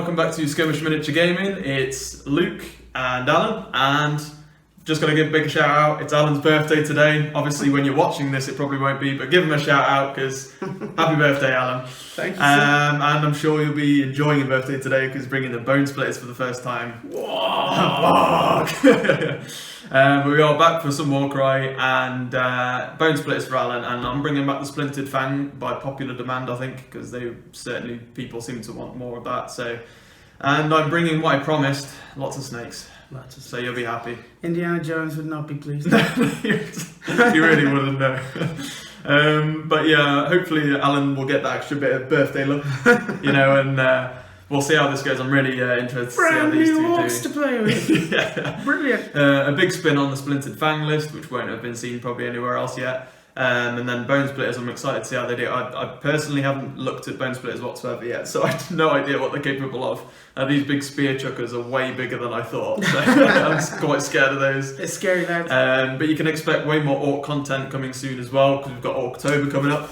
welcome back to Skirmish Miniature Gaming. It's Luke and Alan, and just got to give a big shout out. It's Alan's birthday today. Obviously, when you're watching this, it probably won't be, but give him a shout out because happy birthday, Alan. Thank you. And I'm sure you'll be enjoying your birthday today because bringing the Bonesplitters for the first time. Whoa! But we are back for some Warcry and Bonesplitters for Alan, and I'm bringing back the Splintered Fang by popular demand, I think, because people seem to want more of that. So, and I'm bringing what I promised: lots of snakes. So you'll be happy. Indiana Jones would not be pleased. You really wouldn't know. But yeah, hopefully Alan will get that extra bit of birthday love, and we'll see how this goes. I'm really interested to see how these two do. Brand new orcs to play with. Yeah. Brilliant. A big spin on the Splintered Fang list, which won't have been seen probably anywhere else yet. And then Bonesplitters, I'm excited to see how they do. I personally haven't looked at Bonesplitters whatsoever yet, so I have no idea what they're capable of. These big spear chuckers are way bigger than I thought, so I'm quite scared of those. It's scary, lads. But you can expect way more orc content coming soon as well, because we've got October coming up.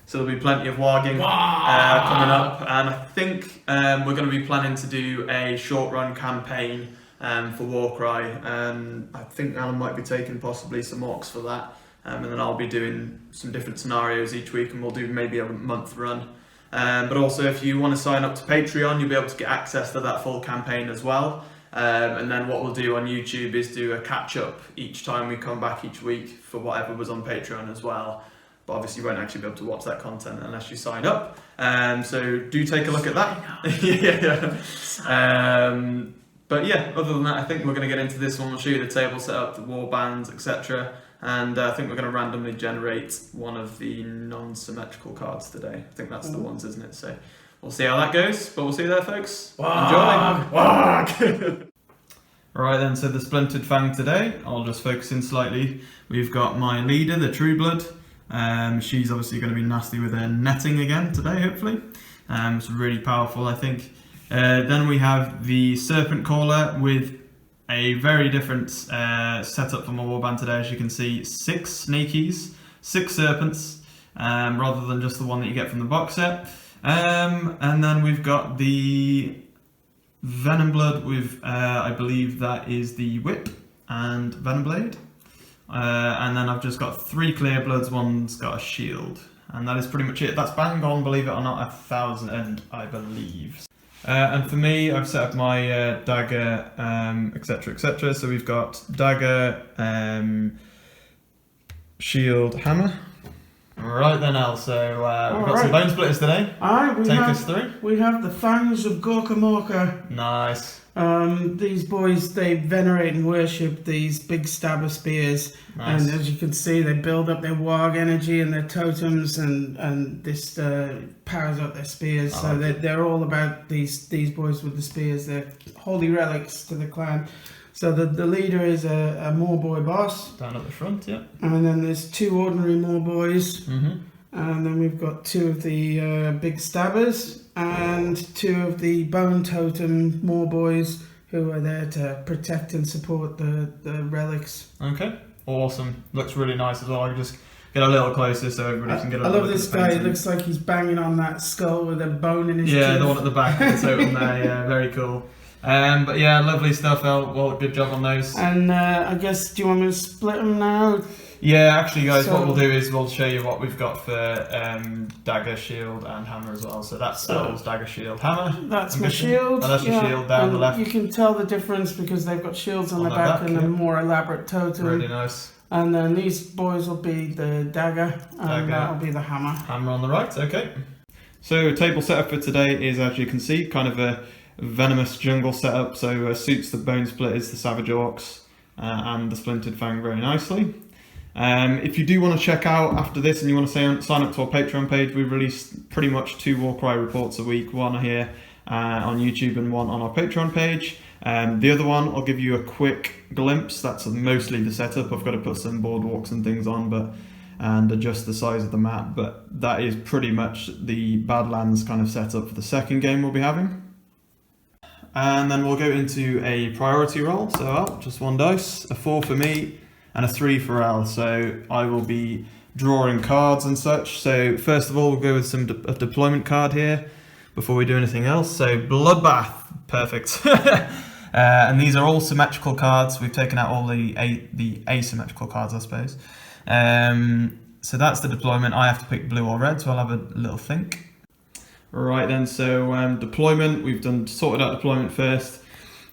So there'll be plenty of warging coming up, and I think we're going to be planning to do a short-run campaign for Warcry, and I think Alan might be taking possibly some orcs for that. And then I'll be doing some different scenarios each week, and we'll do maybe a month run. But also, if you want to sign up to Patreon, you'll be able to get access to that full campaign as well. And then what we'll do on YouTube is do a catch-up each time we come back each week for whatever was on Patreon as well. But obviously you won't actually be able to watch that content unless you sign up. So do take a look at that. Yeah. But yeah, other than that, I think we're going to get into this one. We'll show you the table setup, the war bands, etc. And I think we're going to randomly generate one of the non-symmetrical cards today. I think that's the ones, isn't it? So we'll see how that goes. But we'll see you there, folks. Enjoy! Alright then, so the Splintered Fang today, I'll just focus in slightly. We've got my leader, the True Blood. She's obviously going to be nasty with her netting again today, hopefully. It's really powerful, I think. Then we have the Serpent Caller with a very different setup for my warband today. As you can see, 6 snakies, 6 serpents, rather than just the one that you get from the box set. And then we've got the Venom Blood with, I believe that is the Whip and Venom Blade. And then I've just got 3 Clear Bloods, one's got a shield. And that is pretty much it. That's bang on, believe it or not, 1,000, I believe. And for me, I've set up my dagger, etc, etc. So we've got dagger, shield, hammer. Right then, Al. So we've got some Bonesplitters today. Take us through. We have the Fangs of Gorkamorka. Nice. These boys, they venerate and worship these big stabber spears. Nice. And as you can see, they build up their warg energy and their totems, and this powers up their spears. So they're all about these boys with the spears. They're holy relics to the clan. So the leader is a Moorboy boss. Down at the front, yeah. And then there's 2 ordinary Moorboys. And then we've got 2 of the big stabbers and 2 of the bone totem Moorboys who are there to protect and support the relics. Okay, awesome. Looks really nice as well. I can just get a little closer so everybody can get a look. I love this guy. It looks like he's banging on that skull with a bone in his tooth. Yeah, the one at the back of the totem there. Yeah, very cool. But yeah, lovely stuff, El. Well, good job on those. And I guess, do you want me to split them now? Yeah, actually, guys, what we'll do is we'll show you what we've got for dagger, shield, and hammer as well. So that's El's dagger, shield, hammer. That's my shield. Oh, that's your shield down the left. You can tell the difference because they've got shields on the back and a more elaborate totem. Really nice. And then these boys will be the dagger, and that'll be the hammer. Hammer on the right, okay. So table setup for today is, as you can see, kind of a venomous jungle setup, so suits the Bonesplitters, the Savage Orcs, and the Splintered Fang very nicely. If you do want to check out after this and you want to sign up to our Patreon page, we release pretty much 2 Warcry reports a week, one here on YouTube and one on our Patreon page. The other one, I'll give you a quick glimpse. That's mostly the setup. I've got to put some boardwalks and things on and adjust the size of the map, but that is pretty much the Badlands kind of setup for the second game we'll be having. And then we'll go into a priority roll. So just 1 dice, a 4 for me, and a 3 for Al. So I will be drawing cards and such. So first of all, we'll go with a deployment card here. before we do anything else. So Bloodbath, perfect. And these are all symmetrical cards. We've taken out all the asymmetrical cards, I suppose. So that's the deployment. I have to pick blue or red, so I'll have a little think. Right then, so deployment, we've sorted out deployment first.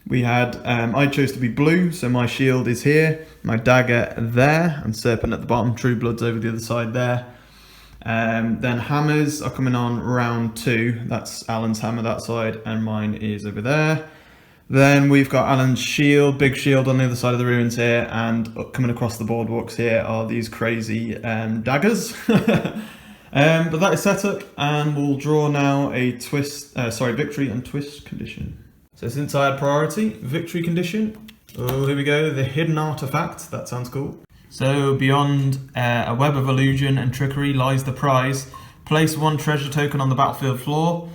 We had, I chose to be blue, so my shield is here, my dagger there, and serpent at the bottom, true blood's over the other side there. Then hammers are coming on round 2, that's Alan's hammer that side, and mine is over there. Then we've got Alan's shield, big shield on the other side of the ruins here, and coming across the boardwalks here are these crazy daggers. But that is set up, and we'll draw now a victory and twist condition. So since I had priority, victory condition. Oh, here we go, the hidden artifact. That sounds cool. So beyond a web of illusion and trickery lies the prize. Place 1 treasure token on the battlefield floor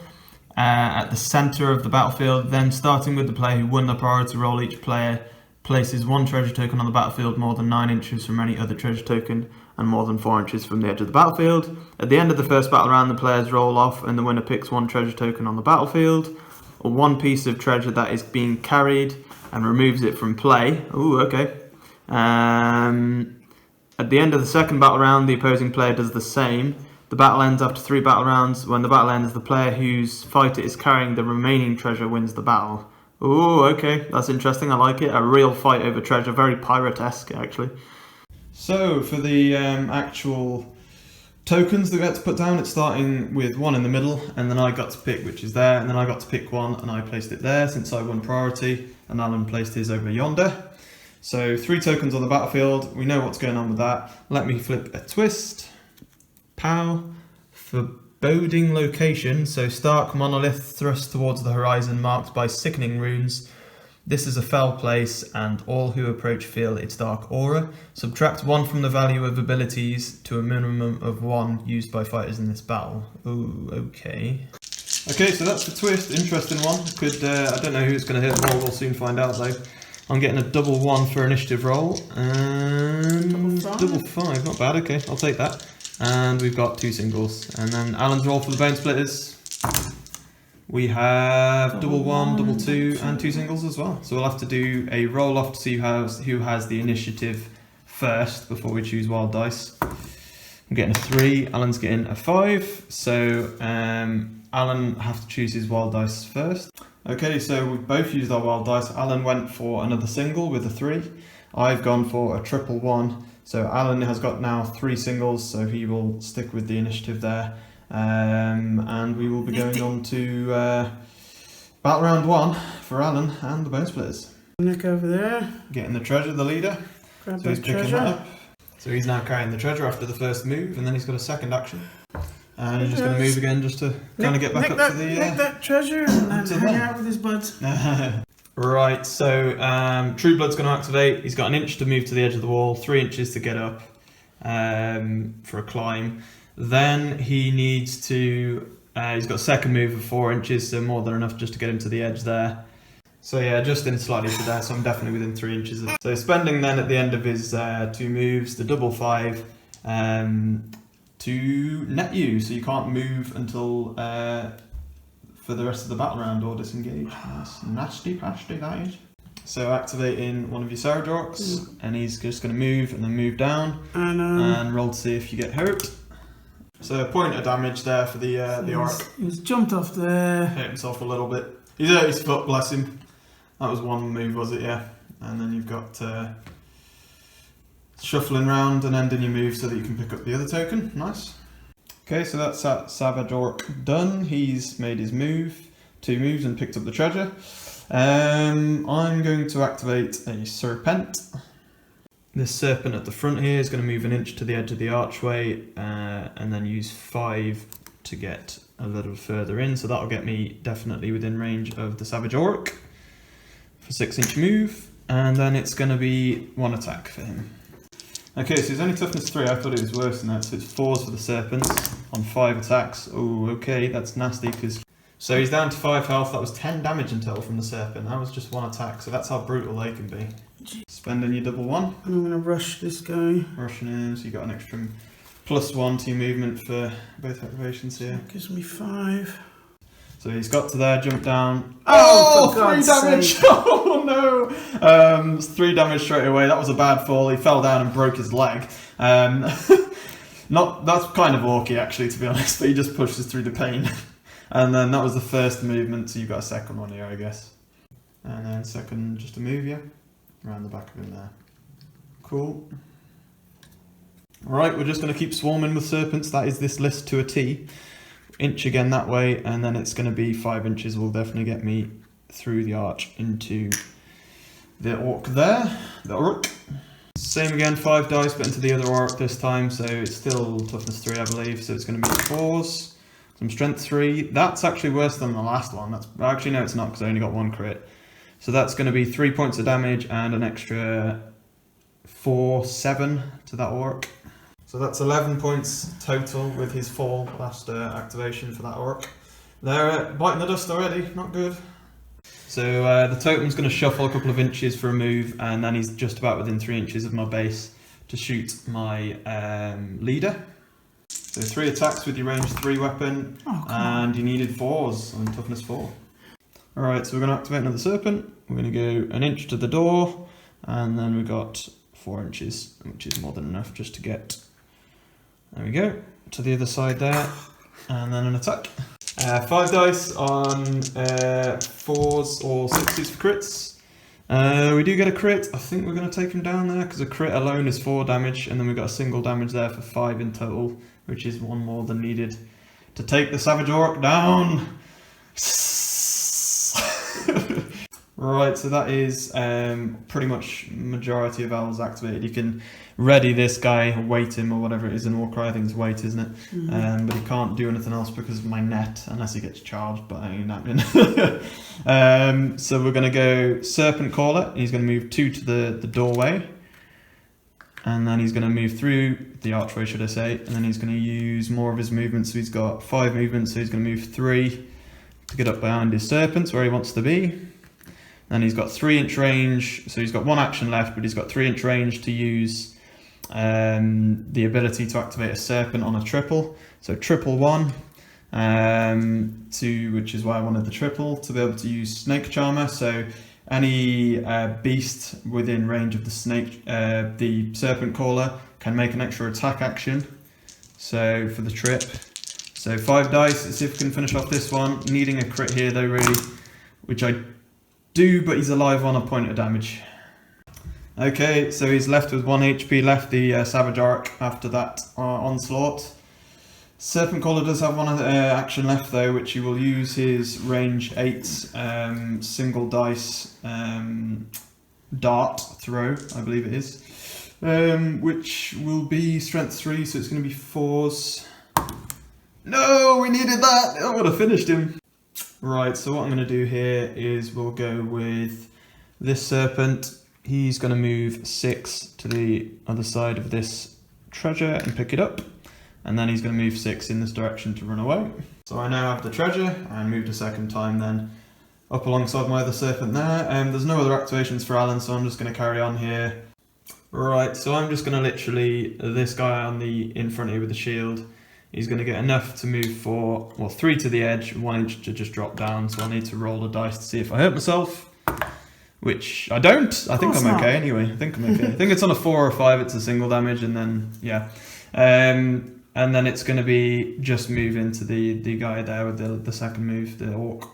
at the center of the battlefield. Then starting with the player who won the priority roll, each player places 1 treasure token on the battlefield more than 9 inches from any other treasure token and more than 4 inches from the edge of the battlefield. At the end of the first battle round, the players roll off and the winner picks 1 treasure token on the battlefield, or 1 piece of treasure that is being carried and removes it from play. Ooh, okay. At the end of the second battle round, the opposing player does the same. The battle ends after 3 battle rounds. When the battle ends, the player whose fighter is carrying the remaining treasure wins the battle. Ooh, okay, that's interesting, I like it. A real fight over treasure, very pirate-esque actually. So for the actual tokens that we had to put down, it's starting with 1 in the middle, and then I got to pick which is there, and then I got to pick 1 and I placed it there since I won priority, and Alan placed his over yonder. So 3 tokens on the battlefield, we know what's going on with that. Let me flip a twist. Pow. Foreboding location, so stark monolith thrust towards the horizon marked by sickening runes. This is a fell place, and all who approach feel its dark aura. Subtract 1 from the value of abilities to a minimum of 1 used by fighters in this battle. Ooh, okay. Okay, so that's the twist. Interesting one. I don't know who's going to hit more. We'll soon find out though. I'm getting a double 1 for initiative roll, and double 5. Not bad. Okay, I'll take that. And we've got 2 singles, and then Alan's roll for the Bonesplitters. We have double 1, double 2, and 2 singles as well. So we'll have to do a roll off to see who has the initiative first before we choose wild dice. I'm getting a 3, Alan's getting a 5. So Alan have to choose his wild dice first. Okay, so we've both used our wild dice. Alan went for another single with a 3. I've gone for a triple 1. So Alan has got now 3 singles, so he will stick with the initiative there. And we will be going on to battle round 1 for Alan and the Bonesplitters. Nick over there. Getting the treasure, the leader. Grab so he's that picking treasure. that up. So he's now carrying the treasure after the first move, and then he's got a second action. And he's just going to move again just to kind of get back up to the... Nick that treasure and hang out with his buds. Right, so True Blood's going to activate. He's got an inch to move to the edge of the wall, 3 inches to get up for a climb. Then he needs to, he's got a second move of 4 inches, so more than enough just to get him to the edge there. So yeah, just in slightly to there, so I'm definitely within 3 inches. So spending then at the end of his 2 moves, the double 5 to net you, so you can't move until for the rest of the battle round or disengage. That's nasty pasty, that is. So activating one of your Saradorks, and he's just going to move and then move down and roll to see if you get hurt. So a point of damage there for the orc. He's jumped off there. Hit himself a little bit. He's hurt his foot, bless him. That was 1 move, was it? Yeah. And then you've got shuffling round and ending your move so that you can pick up the other token. Nice. Okay, so that's that Savage Orc done. He's made his move, 2 moves, and picked up the treasure. I'm going to activate a Serpent. This serpent at the front here is going to move an inch to the edge of the archway and then use 5 to get a little further in. So that'll get me definitely within range of the Savage Orc for 6-inch move. And then it's going to be 1 attack for him. Okay, so he's only toughness 3. I thought it was worse than that. So it's 4s for the serpents on 5 attacks. Oh, okay, that's nasty because... So he's down to 5 health. That was 10 damage in total from the serpent. That was just 1 attack. So that's how brutal they can be. Spending your double 1. I'm going to rush this guy. Rushing in, so you got an extra +1 to your movement for both activations here. Gives me 5. So he's got to there, jumped down. Oh, for 3 God's damage! sake. Oh no! 3 damage straight away. That was a bad fall. He fell down and broke his leg. That's kind of orky actually, to be honest, but he just pushes through the pain. And then that was the first movement, so you've got a second one here, I guess. And then second, just to move you around the back of him there. Cool. Right, we're just going to keep swarming with serpents. That is this list to a T. Inch again that way, and then it's going to be 5 inches will definitely get me through the arch into the orc there. The orc. Same again, 5 dice, but into the other orc this time, so it's still toughness 3, I believe, so it's going to be 4s. Some strength 3. That's actually worse than the last one. That's actually, no, it's not, because I only got 1 crit. So that's going to be 3 points of damage and an extra 7 to that orc. So that's 11 points total with his fall last activation for that orc. They're biting the dust already, not good. So the totem's going to shuffle a couple of inches for a move, and then he's just about within 3 inches of my base to shoot my leader. So 3 attacks with your range 3 weapon, and you needed 4s on toughness 4. Alright, so we're going to activate another serpent. We're going to go an inch to the door, and then we've got 4 inches, which is more than enough just to get, there we go, to the other side there, and then an attack. 5 dice on 4s or 6s for crits. We do get a crit. I think we're going to take him down there, because a crit alone is 4 damage, and then we've got a single damage there for 5 in total, which is 1 more than needed to take the Savage Orc down. Right, so that is pretty much majority of L's activated. You can ready this guy, weight him or whatever it is in Warcry. I think it's weight, isn't it? Mm-hmm. But he can't do anything else because of my net, unless he gets charged by a napkin. So we're going to go Serpent Caller. He's going to move 2 to the doorway. And then he's going to move through the archway, should I say. And then he's going to use more of his movement. So he's got 5 movements, so he's going to move 3 to get up behind his serpents where he wants to be. And he's got 3-inch range, so he's got 1 action left, but he's got 3-inch range to use the ability to activate a serpent on a triple. So triple 1, which is why I wanted the triple, to be able to use Snake Charmer. So any beast within range of the snake, the Serpent Caller, can make an extra attack action. So for the trip. So 5 dice, let's see if we can finish off this one. Needing a crit here though, really, which I do, but he's alive on a point of damage. Okay, so he's left with 1 HP left, the Savage Arc, after that onslaught. Serpent Caller does have 1 action left though, which he will use his range 8 single dice dart throw, I believe it is, which will be strength 3, so it's going to be 4s. No, we needed that! I would have finished him. Right, so what I'm going to do here is we'll go with this serpent. He's going to move 6 to the other side of this treasure and pick it up. And then he's going to move 6 in this direction to run away. So I now have the treasure, and moved a second time then up alongside my other serpent there. There's no other activations for Alan, so I'm just going to carry on here. Right, so I'm just going to literally, this guy on the in front here with the shield, he's going to get enough to move 3 to the edge, 1 inch to just drop down. So I need to roll the dice to see if I hurt myself, which I don't. I think I'm okay anyway. I think I'm okay. I think it's on a 4 or 5, it's a single damage, and then, yeah. And then it's going to be just move into the guy there with the second move, the orc.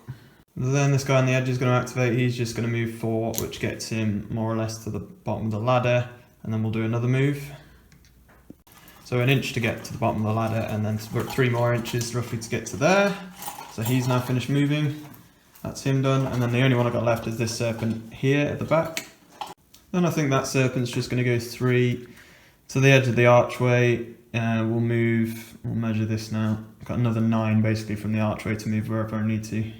Then this guy on the edge is going to activate. He's just going to move 4, which gets him more or less to the bottom of the ladder. And then we'll do another move. So an inch to get to the bottom of the ladder, and then 3 more inches roughly to get to there. So he's now finished moving. That's him done. And then the only one I've got left is this serpent here at the back. Then I think that serpent's just going to go 3 to the edge of the archway. We'll measure this now. I've got another 9 basically from the archway to move wherever I need to.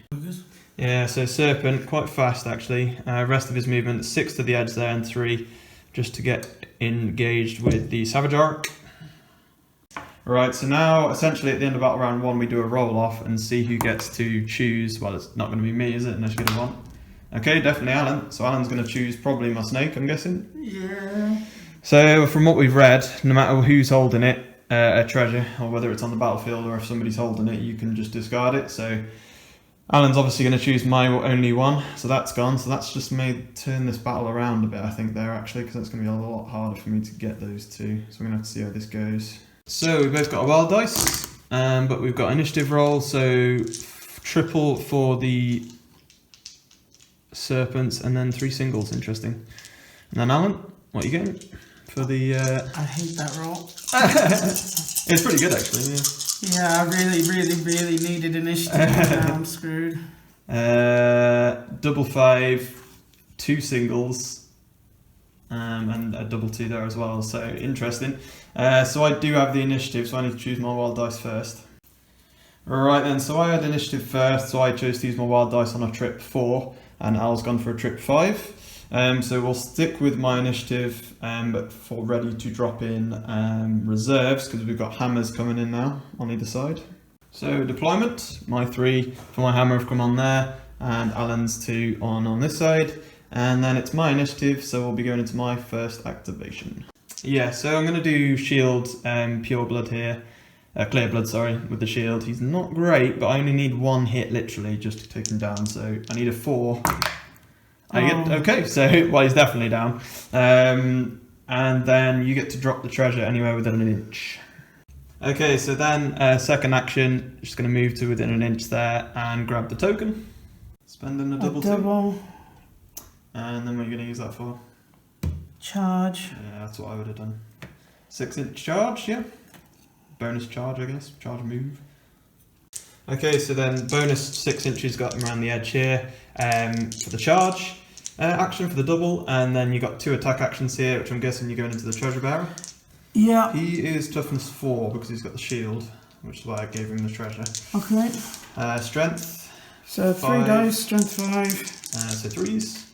Yeah, so serpent, quite fast actually. Rest of his movement, 6 to the edge there and 3 just to get engaged with the Savage Arc. Right, so now essentially at the end of battle round 1 we do a roll off and see who gets to choose. Well, it's not going to be me, is it? Unless you're going to want. Okay, definitely Alan. So Alan's going to choose probably my snake, I'm guessing. Yeah. So from what we've read, no matter who's holding it, a treasure, or whether it's on the battlefield or if somebody's holding it, you can just discard it. So Alan's obviously going to choose my only one, so that's gone. So that's just turn this battle around a bit, I think, there, actually, because it's going to be a lot harder for me to get those two. So we're going to have to see how this goes. So we've both got a wild dice, but we've got initiative roll, so triple for the serpents and then 3 singles. Interesting. And then Alan, what are you getting for the... I hate that roll. It's pretty good, actually, yeah. Yeah, I really needed initiative. Now I'm screwed. Double 5, 2 singles, and a double 2 there as well. So interesting. So I do have the initiative, so I need to choose my wild dice first. Right then, so I had initiative first, so I chose to use my wild dice on a trip 4, and Al's gone for a trip 5. So we'll stick with my initiative, but for ready to drop in reserves, because we've got hammers coming in now on either side. So deployment, my 3 for my hammer have come on there, and Alan's 2 on this side. And then it's my initiative, so we'll be going into my first activation. Yeah, so I'm going to do shield pure blood here. Clear blood, sorry, with the shield. He's not great, but I only need 1 hit literally just to take him down, so I need a 4. Okay, so, well, he's definitely down. And then you get to drop the treasure anywhere within an inch. Okay, so then second action, just going to move to within an inch there and grab the token. Spending a double. 2. And then what are you going to use that for? Charge. Yeah, that's what I would have done. 6-inch charge, yeah. Bonus charge, I guess. Charge move. Okay, so then bonus 6 inches got him around the edge here for the charge. Action for the double, and then you got 2 attack actions here, which I'm guessing you're going into the treasure bearer. Yeah. He is toughness 4 because he's got the shield, which is why I gave him the treasure. Okay. Strength. So 3 dice, strength 5. So 3s.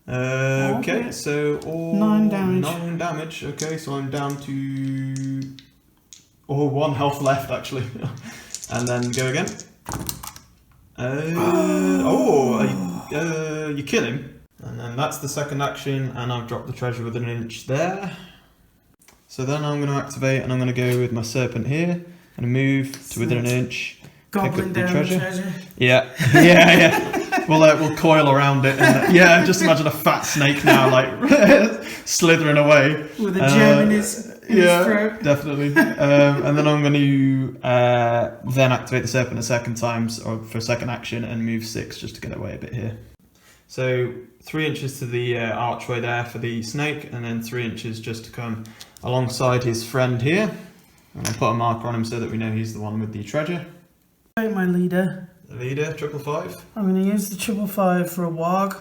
Okay, so all 9 damage. 9 damage. Okay, so I'm down to 1 health left actually, and then go again. You kill him, and then that's the second action, and I've dropped the treasure within an inch there. So then I'm going to activate, and I'm going to go with my serpent here, and move to within an inch. Goblin down the treasure. Yeah, yeah. We'll coil around it, and yeah, just imagine a fat snake now, like slithering away with a gem in his throat. Definitely. And then I'm going to then activate the serpent a second time, or for a second action, and move 6 just to get away a bit here. So 3 inches to the archway there for the snake, and then 3 inches just to come alongside his friend here. And I'll put a marker on him so that we know he's the one with the treasure. My leader. The leader, 555. I'm going to use the 555 for a warg,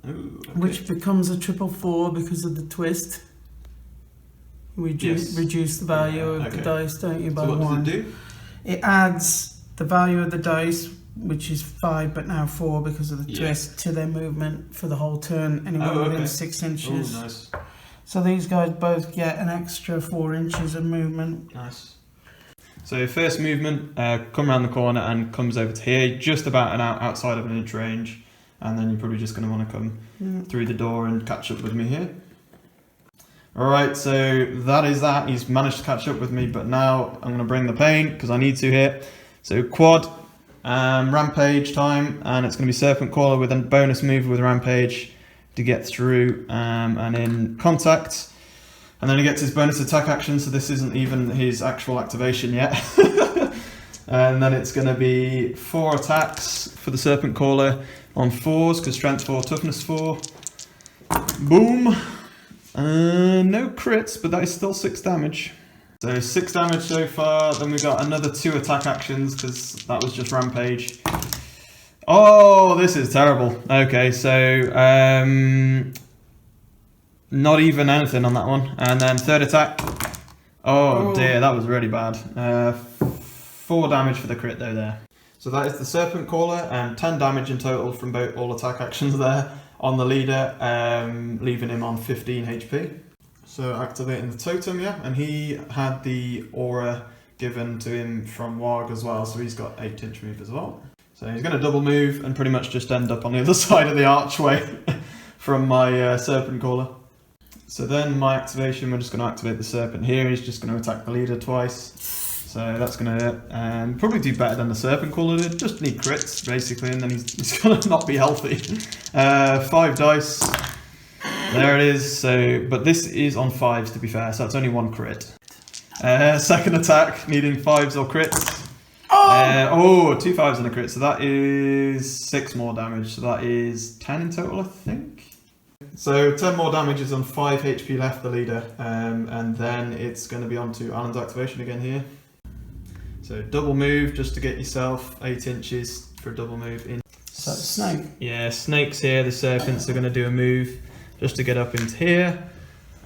Ooh, okay. which becomes a 444 because of the twist. Reduce the value of the dice, don't you, by 1. So what does it do? It adds the value of the dice, which is 5 but now 4 because of the twist, to their movement for the whole turn, anywhere within 6 inches. Oh, nice. So these guys both get an extra 4 inches of movement. Nice. So first movement, come around the corner and comes over to here, just about outside of an inch range, and then you're probably just going to want to come through the door and catch up with me here. Alright, so that is that. He's managed to catch up with me, but now I'm going to bring the pain, because I need to here. So quad, rampage time, and it's going to be serpent caller with a bonus move with rampage to get through, and in contact. And then he gets his bonus attack action, so this isn't even his actual activation yet. And then it's going to be 4 attacks for the serpent caller on 4s, because strength 4, toughness 4. Boom. No crits, but that is still 6 damage. So 6 damage so far. Then we got another 2 attack actions, because that was just rampage. Oh, this is terrible. Okay, so not even anything on that one. And then 3rd attack. Oh dear, that was really bad. 4 damage for the crit though there. So that is the serpent caller, and 10 damage in total from all attack actions there on the leader, leaving him on 15 HP. So activating the totem, yeah, and he had the aura given to him from Warg as well, so he's got 8-inch move as well. So he's going to double move and pretty much just end up on the other side of the archway from my serpent caller. So then my activation, we're just going to activate the serpent here. He's just going to attack the leader twice. So that's going to probably do better than the Serpent Caller did. Just need crits, basically, and then he's going to not be healthy. 5 dice. There it is. So, but this is on 5s, to be fair, so it's only 1 crit. Second attack, needing 5s or crits. 2 5s and a crit, so that is 6 more damage. So that is 10 in total, I think. So 10 more damage is on 5 HP left, the leader, and then it's going to be on to Alan's activation again here. So double move just to get yourself 8 inches for a double move in. So snake. Yeah, snakes here. The serpents are going to do a move just to get up into here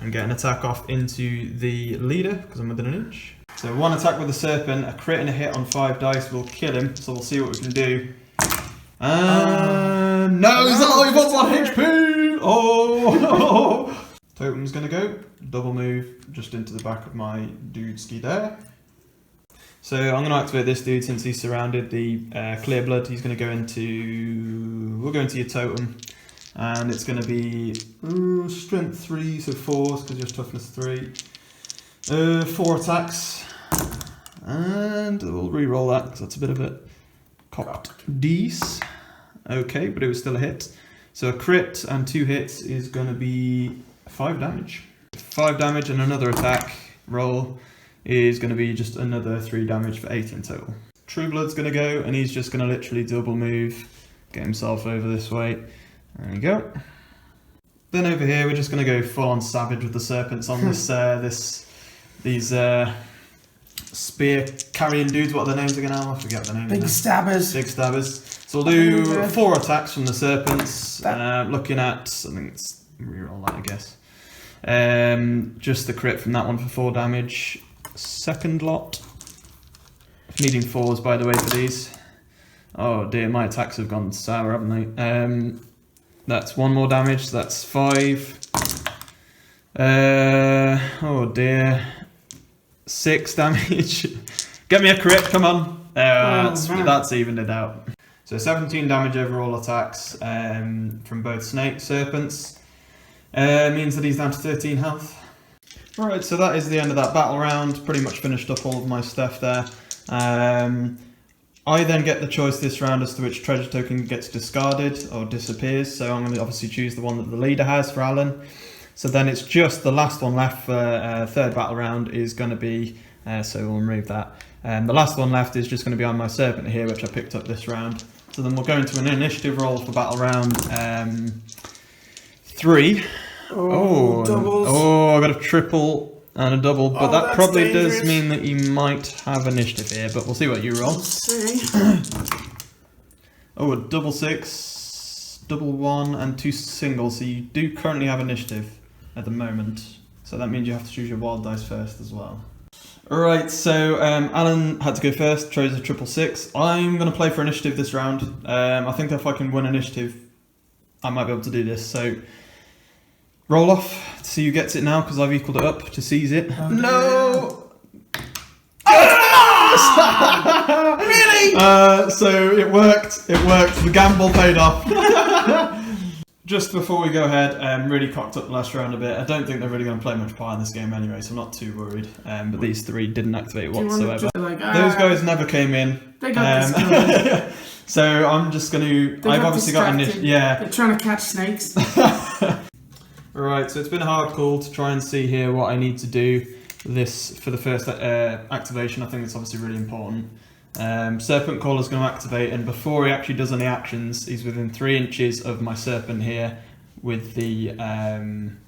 and get an attack off into the leader because I'm within an inch. So 1 attack with the serpent, a crit and a hit on 5 dice will kill him. So we'll see what we can do. No, he's alive on 1 HP. Oh. Totem's going to go double move just into the back of my dude ski there. So I'm going to activate this dude since he's surrounded the clear blood. He's going to go into, we'll go into your totem, and it's going to be strength 3, so 4s because you're toughness 3. 4 attacks, and we'll re-roll that because that's a bit of a cocked dice. Okay, but it was still a hit. So a crit and 2 hits is going to be 5 damage. 5 damage and another attack roll is going to be just another 3 damage for 8 in total. True Blood's going to go, and he's just going to literally double move, get himself over this way. There you go. Then over here, we're just going to go full on savage with the serpents on this, these spear carrying dudes. What are their names again, Al? I forget the name. Big stabbers. Big stabbers. So we'll do 4 attacks from the serpents. Looking at, I think it's reroll that, I guess. Just the crit from that one for 4 damage. Second lot. Needing 4s, by the way, for these. Oh dear, my attacks have gone sour, haven't they? That's 1 more damage, so that's 5. Oh dear. 6 damage. Get me a crit, come on. That's evened it out. So 17 damage overall attacks from both serpents. Means that he's down to 13 health. Right, so that is the end of that battle round. Pretty much finished up all of my stuff there. I then get the choice this round as to which treasure token gets discarded or disappears. So I'm going to obviously choose the one that the leader has for Alan. So then it's just the last one left for third battle round is going to be, so we'll remove that. The last one left is just going to be on my serpent here, which I picked up this round. So then we'll go into an initiative roll for battle round 3. Doubles. I got a triple and a double, but that probably dangerous. does mean that you might have initiative here, but we'll see what you roll. Let's see. A double 6, double 1, and 2 singles, so you do currently have initiative at the moment. So that means you have to choose your wild dice first as well. Alright, so Alan had to go first, chose a triple 6. I'm going to play for initiative this round. I think if I can win initiative, I might be able to do this, so roll off to see who gets it now, because I've equalled it up to seize it. Oh, no! Really? So it worked, the gamble paid off. Just before we go ahead, really cocked up the last round a bit. I don't think they're really going to play much part in this game anyway, so I'm not too worried. But these 3 didn't activate whatsoever. Those guys never came in. They got this. So I'm just going to... I've obviously got initiative. Yeah. They're trying to catch snakes. Alright, so it's been a hard call to try and see here what I need to do this for the first activation. I think it's obviously really important. Serpent Caller's going to activate, and before he actually does any actions, he's within 3 inches of my serpent here with the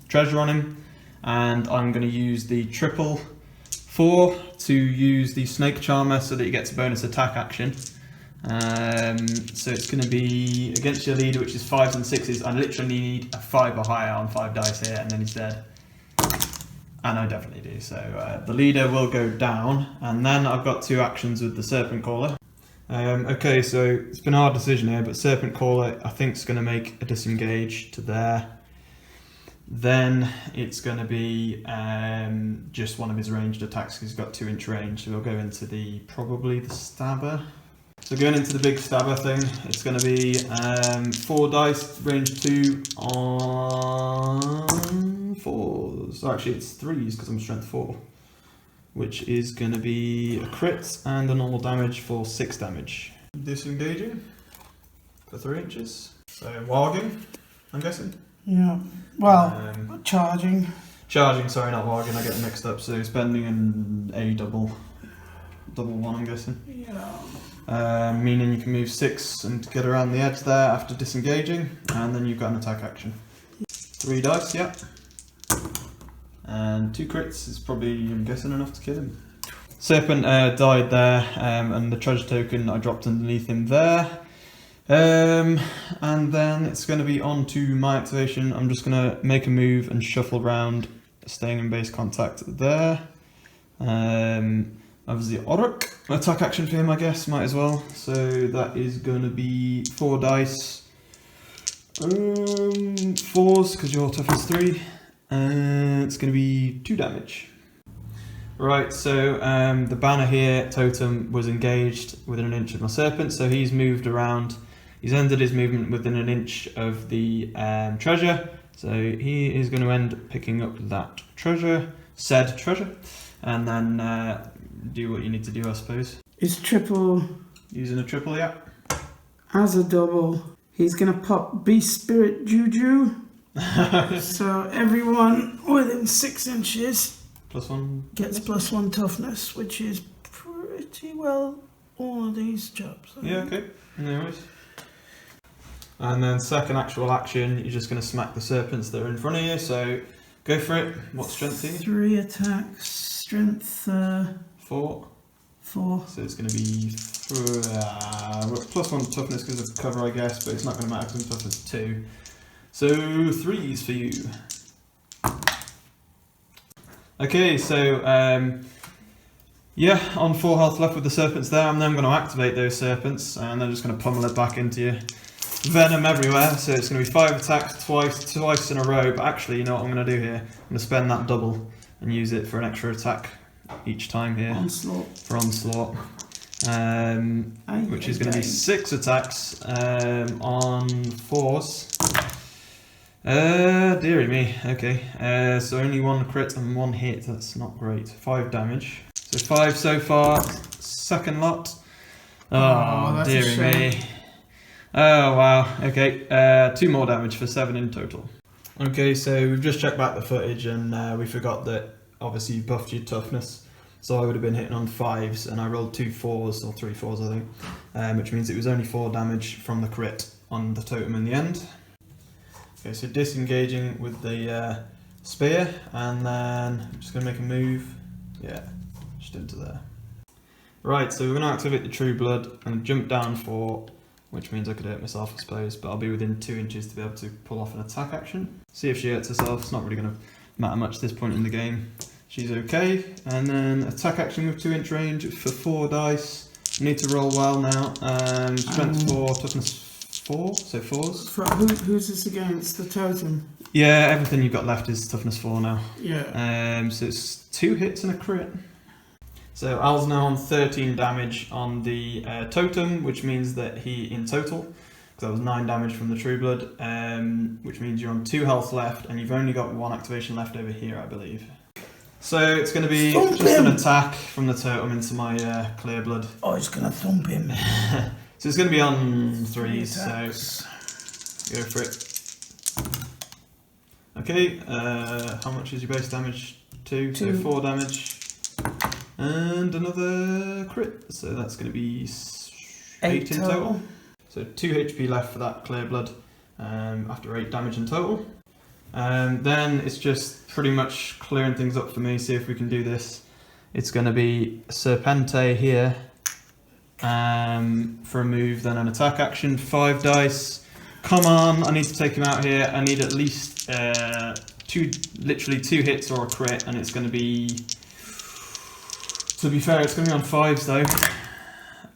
treasure on him, and I'm going to use the triple 4 to use the snake charmer so that he gets a bonus attack action. So it's going to be against your leader, which is 5s and 6s. I literally need a 5 or higher on 5 dice here, and then he's dead. And I definitely do. So the leader will go down, and then I've got 2 actions with the Serpent Caller. Okay, so it's been a hard decision here, but Serpent Caller I think is going to make a disengage to there. Then it's going to be just one of his ranged attacks because he's got 2-inch range. So we'll go into probably the stabber. So going into the big stabber thing, it's going to be 4 dice, range 2 on 4s. Oh, actually, it's 3s because I'm strength 4. which is going to be a crit and a normal damage for 6 damage. Disengaging for 3 inches. So warging, I'm guessing. Yeah. Well, charging. Charging, sorry, not warging. I get them mixed up. So spending an A double one, I'm guessing. Yeah. Meaning you can move 6 and get around the edge there after disengaging, and then you've got an attack action. 3 dice, yeah. And 2 crits is probably, I'm guessing, enough to kill him. Serpent died there, and the treasure token I dropped underneath him there. And then it's going to be on to my activation. I'm just going to make a move and shuffle around, staying in base contact there. Obviously, Orc. Attack action for him, I guess, might as well. So that is going to be 4 dice. 4s, because your toughness 3. It's going to be 2 damage. Right, so the banner here, totem, was engaged within an inch of my serpent, so he's moved around. He's ended his movement within an inch of the treasure, so he is going to end up picking up that treasure, said treasure, and then do what you need to do, I suppose. Is triple... Using a triple, yeah. As a double, he's going to pop Beast Spirit Juju. So everyone within 6 inches +1 gets +1 toughness, which is pretty well all of these jobs. Yeah, okay. No worries. And then second actual action, you're just going to smack the serpents that are in front of you, so go for it. What strength are you? 3 attacks, strength 4. 4. So it's going to be +1 toughness because of cover, I guess, but it's not going to matter because toughness 2. So 3s for you. Okay, so yeah, on 4 health left with the serpents there. I'm then going to activate those serpents, and I'm just going to pummel it back into you. Venom everywhere, so it's going to be 5 attacks twice in a row. But actually, you know what I'm going to do here? I'm going to spend that double and use it for an extra attack each time here. Onslaught. For onslaught. Which is going to be 6 attacks on 4s. Dearie me, okay. So only 1 crit and 1 hit, that's not great. 5 damage. So 5 so far, second lot. Oh, dearie me. Oh wow, okay. 2 more damage for 7 in total. Okay, so we've just checked back the footage and we forgot that obviously you buffed your toughness. So I would have been hitting on 5s and I rolled 2 4s, or 3 4s I think. Which means it was only 4 damage from the crit on the totem in the end. Okay, so disengaging with the spear, and then I'm just going to make a move. Yeah, just into there. Right, so we're going to activate the True Blood and jump down 4, which means I could hurt myself, I suppose, but I'll be within 2 inches to be able to pull off an attack action. See if she hurts herself. It's not really going to matter much at this point in the game. She's okay, and then attack action with 2-inch range for 4 dice. I need to roll well now. Strength 4, toughness 4, so 4s. Who's this against? The totem? Yeah, everything you've got left is toughness 4 now. Yeah. So it's 2 hits and a crit. So Al's now on 13 damage on the totem, which means that he, in total, because that was 9 damage from the True Blood, which means you're on 2 health left, and you've only got 1 activation left over here, I believe. So it's going to be just an attack from the totem into my clear blood. Oh, it's going to thump him. So it's going to be on 3s, so go for it. Okay, how much is your base damage? 2, so 4 damage. And another crit, so that's going to be 8 in total. So 2 HP left for that clear blood after 8 damage in total. Then it's just pretty much clearing things up for me, see if we can do this. It's going to be Serpente here for a move, then an attack action, 5 dice. Come on, I need to take him out here. I need at least literally 2 hits or a crit, and it's going to be, to be fair, it's going to be on 5s though.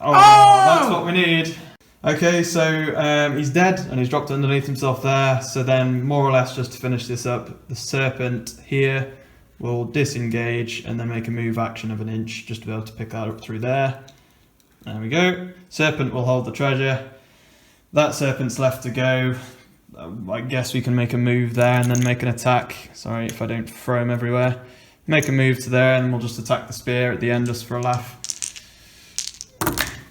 Oh, that's what we need. Okay, so he's dead and he's dropped underneath himself there. So then, more or less, just to finish this up, the serpent here will disengage and then make a move action of an inch just to be able to pick that up through there. There we go. Serpent will hold the treasure. That serpent's left to go. I guess we can make a move there and then make an attack. Sorry if I don't throw him everywhere. make a move to there, and we'll just attack the spear at the end just for a laugh.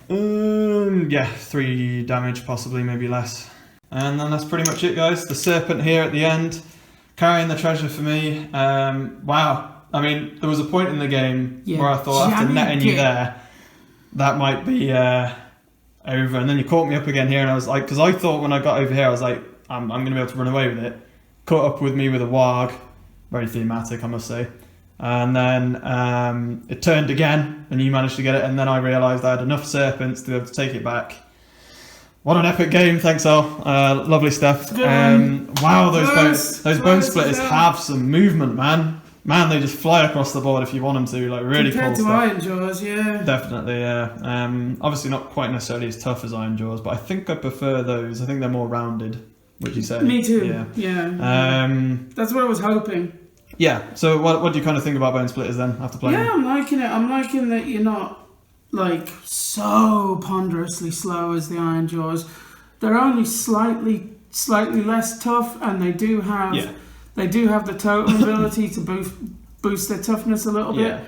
Yeah, 3 damage, possibly, maybe less. And then that's pretty much it, guys. The serpent here at the end, carrying the treasure for me. Wow. I mean, there was a point in the game where I thought after netting you there, that might be over. And then you caught me up again here, and I was like, because I thought when I got over here, I was like, I'm going to be able to run away with it. Caught up with me with a warg. Very thematic, I must say. And then it turned again, and you managed to get it, and then I realised I had enough serpents to be able to take it back. What an epic game, thanks Al. Lovely stuff. Wow, those Bonesplitters have some movement, man. Man, they just fly across the board if you want them to, like really compared cool to stuff. Iron Jaws, yeah. Definitely, yeah. Obviously not quite necessarily as tough as Iron Jaws, but I think I prefer those. I think they're more rounded, would you say? Me too, yeah. That's what I was hoping. Yeah, so what do you kind of think about Bonesplitters then, after playing them? Yeah, I'm liking it. I'm liking that you're not, like, so ponderously slow as the Iron Jaws. They're only slightly less tough, and they do have the totem ability to boost their toughness a little bit.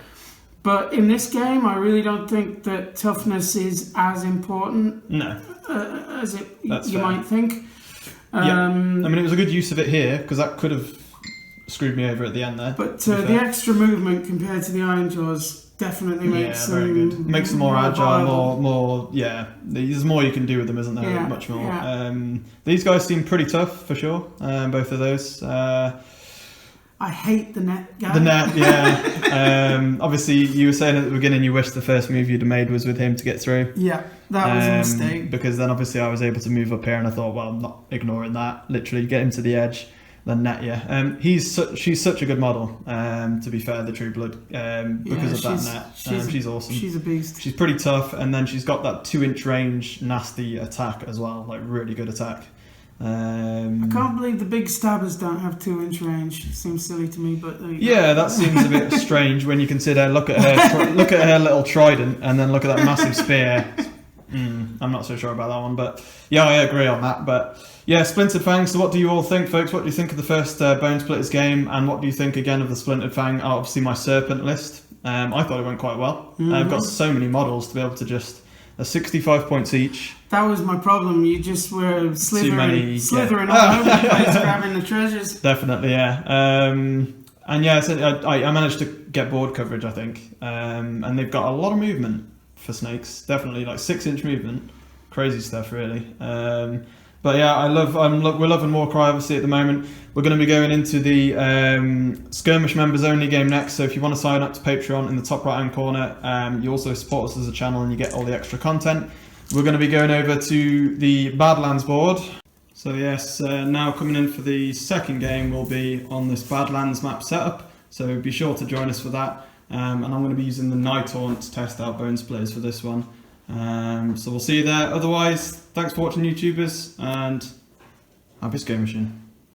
But in this game, I really don't think that toughness is as important as you might think. I mean, it was a good use of it here, because that could have screwed me over at the end there. But the extra movement compared to the Iron Jaws definitely makes them very good. Makes them more agile, viable. more there's more you can do with them, isn't there? Yeah, Much more. yeah. These guys seem pretty tough for sure. Both of those. I hate the net guy. The net, yeah. Obviously, you were saying at the beginning you wished the first move you'd have made was with him to get through. Yeah, that was a mistake. Because then obviously I was able to move up here, and I thought, well, I'm not ignoring that. Literally, get him to the edge. Then net, yeah. She's such a good model. To be fair, the True Blood, because of that net, she's awesome. She's a beast. She's pretty tough, and then she's got that 2-inch range, nasty attack as well, like really good attack. I can't believe the big stabbers don't have 2-inch range. It seems silly to me, but that seems a bit strange when you consider. Look at her little trident, and then look at that massive spear. I'm not so sure about that one, but yeah, I agree on that. But yeah, Splintered Fang. So what do you all think, folks? What do you think of the first Bonesplitters game, and what do you think again of the Splintered Fang? Obviously, my serpent list. I thought it went quite well. I've got so many models to be able to just 65 points each. That was my problem. You just were slithering all over the place, grabbing the treasures. Definitely, yeah. And yeah, so I managed to get board coverage, I think. And they've got a lot of movement for snakes. Definitely, like 6-inch movement. Crazy stuff, really. But yeah, we're loving Warcry obviously at the moment. We're going to be going into the Skirmish members only game next. So if you want to sign up to Patreon in the top right hand corner, you also support us as a channel and you get all the extra content. We're going to be going over to the Badlands board. So yes, now coming in for the second game will be on this Badlands map setup. So be sure to join us for that. And I'm going to be using the Night Haunt to test out Bonesplitters for this one. So we'll see you there. Otherwise, thanks for watching, YouTubers, and happy skirmishing.